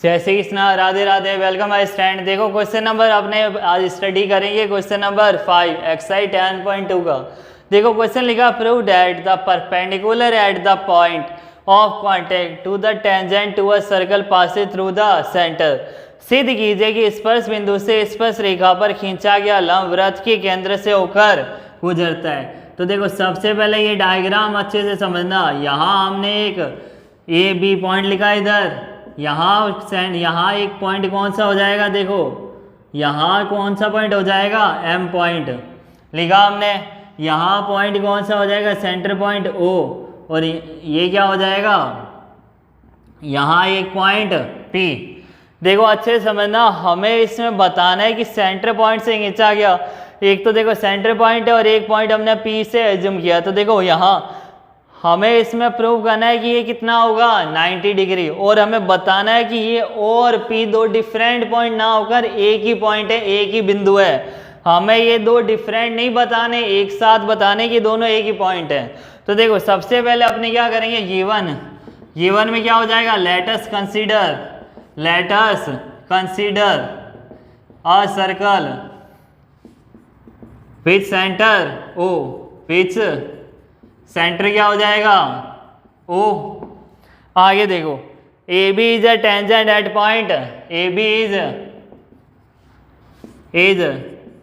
जय Shri Krishna, Radhe Radhe, welcome my stand. देखो question number अपने आज स्टडी करेंगे क्वेश्चन नंबर 5 एक्सरसाइज 10.2 का। देखो क्वेश्चन लिखा, prove that the perpendicular at the point of contact to the tangent to a circle passes through the centre. सिद्ध कीजिए कि स्पर्श बिंदु से स्पर्श रेखा पर खींचा गया लंब वृत्त के केंद्र से होकर गुजरता है। तो देखो सबसे पहले ये डायग्राम अच्छे से समझना। यहाँ हमने एक ए बी पॉइंट लिखा है इधर, यहाँ एक पॉइंट कौन सा हो जाएगा, देखो यहाँ कौन सा पॉइंट हो जाएगा, एम पॉइंट लिखा हमने। यहाँ पॉइंट कौन सा हो जाएगा, सेंटर पॉइंट ओ, और ये क्या हो जाएगा, यहाँ एक पॉइंट पी। देखो अच्छे से समझना, हमें इसमें बताना है कि सेंटर पॉइंट से खींचा गया। एक तो देखो सेंटर पॉइंट है और एक पॉइंट हमने पी से एज्यूम किया। तो देखो यहाँ हमें इसमें प्रूव करना है कि ये कितना होगा, 90 डिग्री, और हमें बताना है कि ये और पी दो डिफरेंट पॉइंट ना होकर एक ही पॉइंट है, एक ही बिंदु है। हमें ये दो डिफरेंट नहीं बताने, एक साथ बताने कि दोनों एक ही पॉइंट है। तो देखो सबसे पहले अपने क्या करेंगे, गिवन में क्या हो जाएगा, let us consider a circle with centre O, which centre क्या हो जाएगा, ओ। आगे देखो, A B is a tangent at point, A B is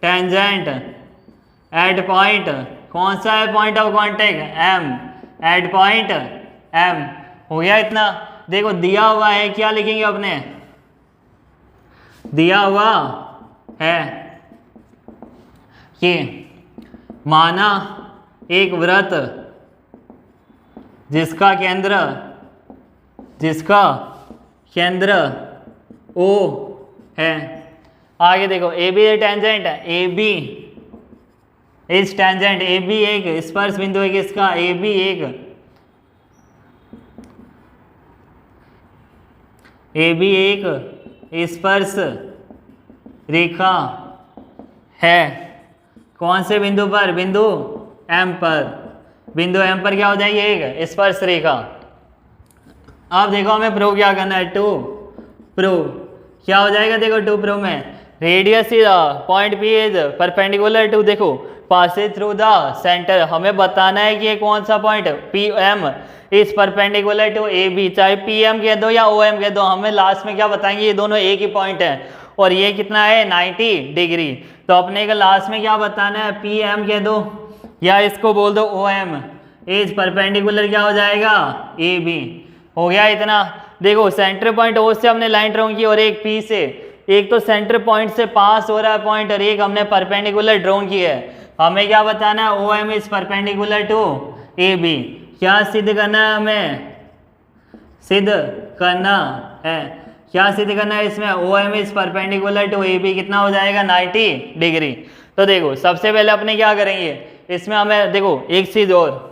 tangent at point, कौन सा है point of contact, M, at point M. हो गया इतना। देखो दिया हुआ है, क्या लिखेंगे अपने, दिया हुआ है कि माना एक वृत्त जिसका केंद्र ओ है। आगे देखो ए बी टेंजेंट है, A B is tangent, A B एक स्पर्श बिंदु है किसका, ए बी एक स्पर्श रेखा है। कौन से बिंदु पर, बिंदु एम पर। बिंदु एम पर क्या हो जाएगी, एक स्पर्श रेखा। अब देखो हमें प्रूव क्या करना है, टू प्रूव क्या हो जाएगा, देखो टू प्रूव में radius is point P is perpendicular to, देखो पासेज थ्रू द सेंटर। हमें बताना है कि ये कौन सा point P M is perpendicular to A B, चाहे पी एम कह दो या ओ एम कह दो, हमें लास्ट में क्या बताएंगे, ये दोनों एक ही पॉइंट है और ये कितना है, 90 डिग्री। तो अपने का लास्ट में क्या बताना है, पी एम कह दो या इसको बोल दो ओ एम इज परपेंडिकुलर क्या हो जाएगा, ए बी। हो गया इतना। देखो सेंटर पॉइंट ओ से हमने लाइन ड्रॉ की और एक पी से, एक तो सेंटर पॉइंट से पास हो रहा है पॉइंट और एक हमने परपेंडिकुलर ड्रॉ की है। हमें क्या बताना है, O M is perpendicular to A B. क्या सिद्ध करना है, हमें सिद्ध करना है, क्या सिद्ध करना है इसमें, O M is perpendicular to A B कितना हो जाएगा, 90 डिग्री। तो देखो सबसे पहले अपने क्या करेंगे, इसमें हमें देखो एक चीज और,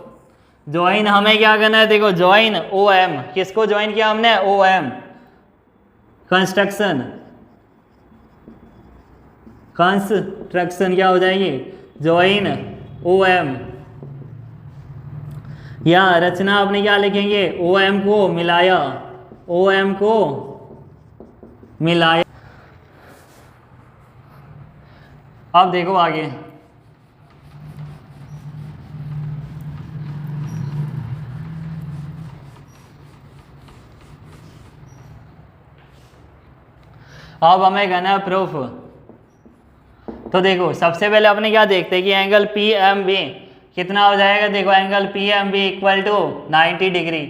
ज्वाइन हमें क्या करना है, देखो ज्वाइन ओ एम, किसको ज्वाइन किया हमने, ओ एम, कंस्ट्रक्शन क्या हो जाएगी, ज्वाइन ओ एम, या रचना अपने क्या लिखेंगे, ओ एम को मिलाया, ओ एम को मिलाया। अब देखो आगे, अब हमें करना है प्रूफ। तो देखो सबसे पहले अपने क्या देखते हैं कि एंगल पी एम बी कितना हो जाएगा। देखो angle P M B equal to 90 degree.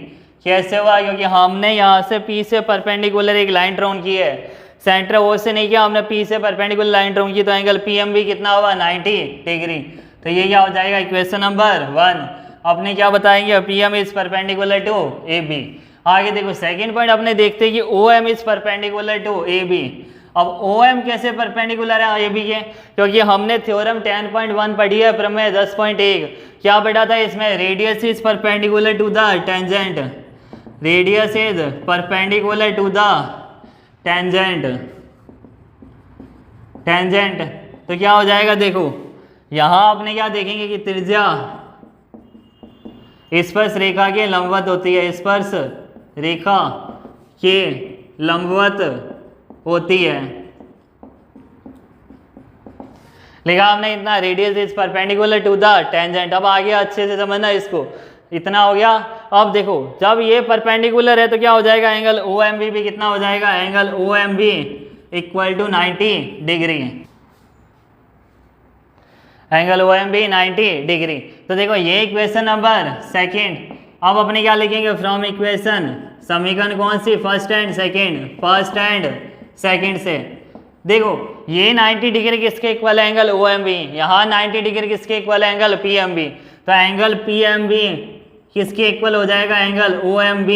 कैसे हुआ, क्योंकि हमने यहाँ से पी से परपेंडिकुलर एक लाइन ड्रॉन की है, सेंटर ओ से नहीं किया हमने, पी से परपेंडिकुलर लाइन ड्रॉन की, तो एंगल पी एम बी कितना हुआ, 90 डिग्री। तो ये क्या हो जाएगा, इक्वेशन नंबर 1। अपने क्या बताएंगे, P M is perpendicular to A B. आगे देखो सेकेंड पॉइंट अपने देखते हैं कि O M is perpendicular to A B. अब ओ एम कैसे परपेंडिकुलर है ए बी के, क्योंकि हमने थ्योरम 10.1 पढ़ी है प्रमेय 10.1। क्या पढ़ा था इसमें, radius is perpendicular to the tangent, radius is perpendicular to the tangent. तो क्या हो जाएगा, देखो यहाँ आपने क्या देखेंगे कि त्रिज्या स्पर्श रेखा के लंबवत होती है, स्पर्श रेखा के लंबवत होती है। लिखा हमने इतना, radius is perpendicular to the tangent. अब आ गया, अच्छे से समझना इसको, इतना हो गया। अब देखो जब ये परपेंडिकुलर है तो क्या हो जाएगा, एंगल OMB भी कितना हो जाएगा, angle OMB equal to 90 degree, angle OMB 90 degree. तो देखो ये इक्वेशन नंबर सेकंड। अब अपने क्या लिखेंगे, फ्रॉम इक्वेशन, समीकरण कौन सी, फर्स्ट एंड सेकंड से। देखो ये 90 डिग्री किसके इक्वल है, एंगल OMB। यहाँ 90 डिग्री किसके इक्वल है, एंगल PMB। तो एंगल PMB किसके इक्वल हो जाएगा, एंगल OMB।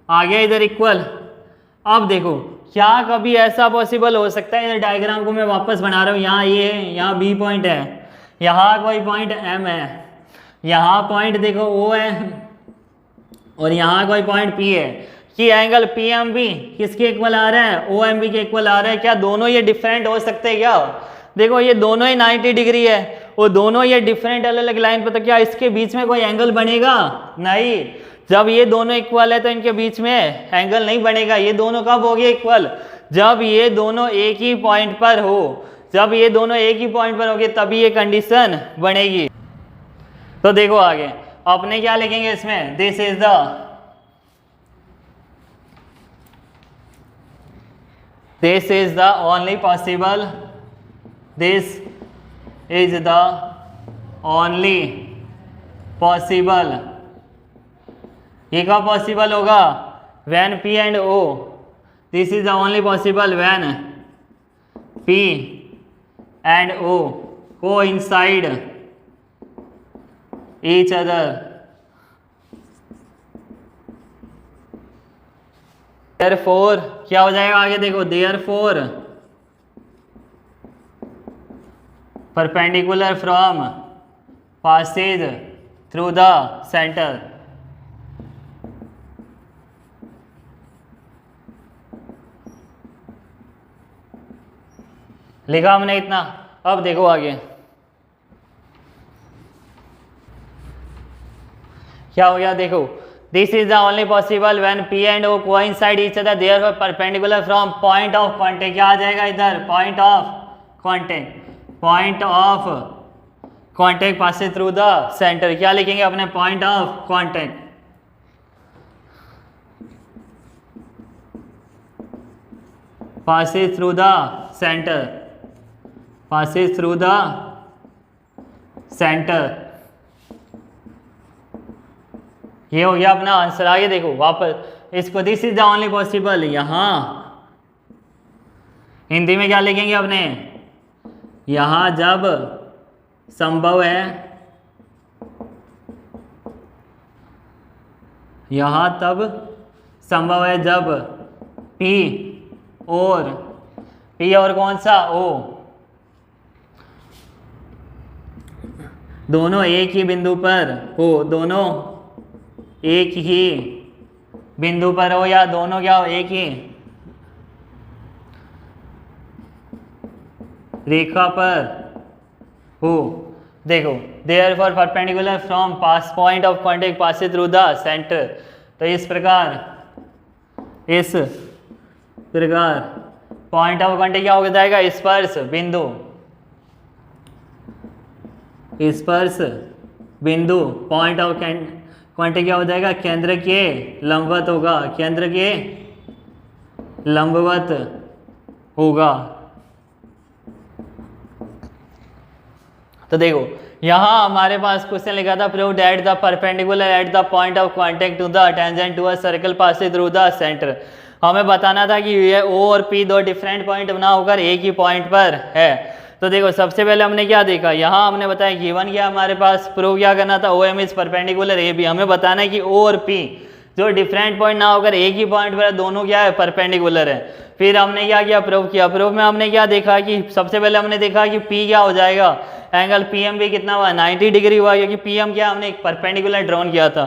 आ गया इधर इक्वल। अब देखो क्या कभी ऐसा पॉसिबल हो सकता है, इधर डायग्राम को मैं वापस बना रहा हूँ, यहाँ ये है, यहाँ B पॉइंट है, यहाँ कोई पॉइंट M है, यहाँ पॉइंट देखो O है, और यहाँ कोई पॉइंट P है, कि एंगल PMB किसके इक्वल आ रहा है, OMB के इक्वल आ रहा है। क्या दोनों ये डिफरेंट हो सकते हैं क्या, देखो ये दोनों ही 90 डिग्री है, और दोनों ये डिफरेंट अलग अलग लाइन पर, तो क्या इसके बीच में कोई एंगल बनेगा, नहीं। जब ये दोनों इक्वल है तो इनके बीच में एंगल नहीं बनेगा। ये दोनों कब हो गए इक्वल, जब ये दोनों एक ही पॉइंट पर हो, जब ये दोनों एक ही पॉइंट पर होंगे तभी ये कंडीशन बनेगी। तो देखो आगे अपने क्या लिखेंगे इसमें, this is the only possible, this is the only possible. ये कब पॉसिबल होगा, when P and O, this is the only possible when P and O coincide each other. Therefore क्या हो जाएगा आगे देखो, therefore perpendicular from Passage through the centre. लिखा हमने इतना। अब देखो आगे क्या हो गया, देखो this is the only possible when P and O coincide each other, therefore perpendicular from point of contact. क्या आ जाएगा इधर, point of contact Passage through the centre. क्या लिखेंगे अपने, point of contact, Passage through the centre, Passage through the centre. ये हो गया अपना आंसर। आगे देखो वापस इसको, this is the only possible, यहाँ हिंदी में क्या लिखेंगे अपने, यहाँ जब संभव है, यहाँ तब संभव है जब P और कौन सा O दोनों एक ही बिंदु पर हो, दोनों एक ही बिंदु पर हो, या दोनों क्या हो, एक ही रेखा पर हो। देखो therefore perpendicular from pass point of contact Passage through the centre. तो इस प्रकार पॉइंट ऑफ कांटेक्ट क्या हो जाएगा, स्पर्श बिंदु, स्पर्श बिंदु पॉइंट ऑफ कांटेक्ट क्या हो जाएगा, केंद्र के लंबवत होगा, केंद्र के लंबवत होगा। तो देखो यहाँ हमारे पास क्वेश्चन लिखा था, prove that the perpendicular at the point of contact to the tangent to a circle passing through the centre. हमें बताना था कि ये O और P दो डिफरेंट पॉइंट ना होकर एक ही पॉइंट पर है। तो देखो सबसे पहले हमने क्या देखा, यहाँ हमने बताया गिवन क्या हमारे पास, प्रूव क्या करना था, OM इज परपेंडिकुलर AB। हमें बताना है कि O और P जो डिफरेंट पॉइंट ना होकर एक ही पॉइंट पर दोनों क्या है, परपेंडिकुलर है। फिर हमने क्या किया, प्रूव किया। प्रूव में हमने क्या देखा कि सबसे पहले हमने देखा कि P क्या हो जाएगा, एंगल PMB कितना हुआ, 90 डिग्री हुआ, क्योंकि PM क्या हमने एक परपेंडिकुलर ड्रॉन किया था।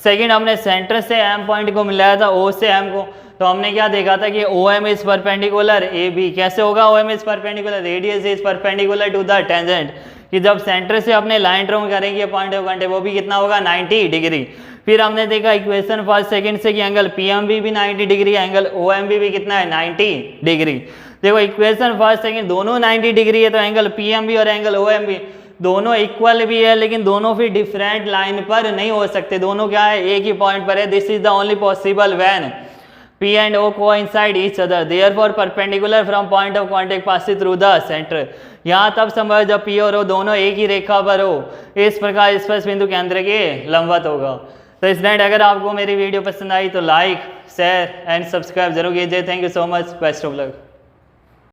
सेकंड हमने सेंटर से M पॉइंट को मिलाया था, O से M को। तो हमने क्या देखा था कि OM इज परपेंडिकुलर AB। कैसे होगा OM is perpendicular, radius is perpendicular to the tangent, कि जब सेंटर से अपने लाइन ड्रॉ करेंगे पॉइंट ऑफ कांटेक्ट वो भी कितना होगा, 90 डिग्री। फिर हमने देखा इक्वेशन फर्स्ट सेकंड से कि एंगल पीएमबी भी 90 डिग्री, एंगल ओएमबी भी कितना है 90 डिग्री। देखो इक्वेशन फर्स्ट सेकंड दोनों 90 डिग्री है, तो एंगल पीएमबी और एंगल ओएमबी दोनों इक्वल भी है, लेकिन दोनों फिर डिफरेंट लाइन पर नहीं हो सकते, दोनों क्या है एक ही पॉइंट पर है। This is the only possible when P and O coincide each other, therefore perpendicular from point of contact passes through the center। यहाँ तब संभव है जब P और O दोनों एक ही रेखा पर हो, इस प्रकार स्पर्श बिंदु केंद्र के लंबवत होगा। तो स्टूडेंट अगर आपको मेरी वीडियो पसंद आई तो लाइक शेयर एंड सब्सक्राइब जरूर कीजिए। Thank you so much, best of luck.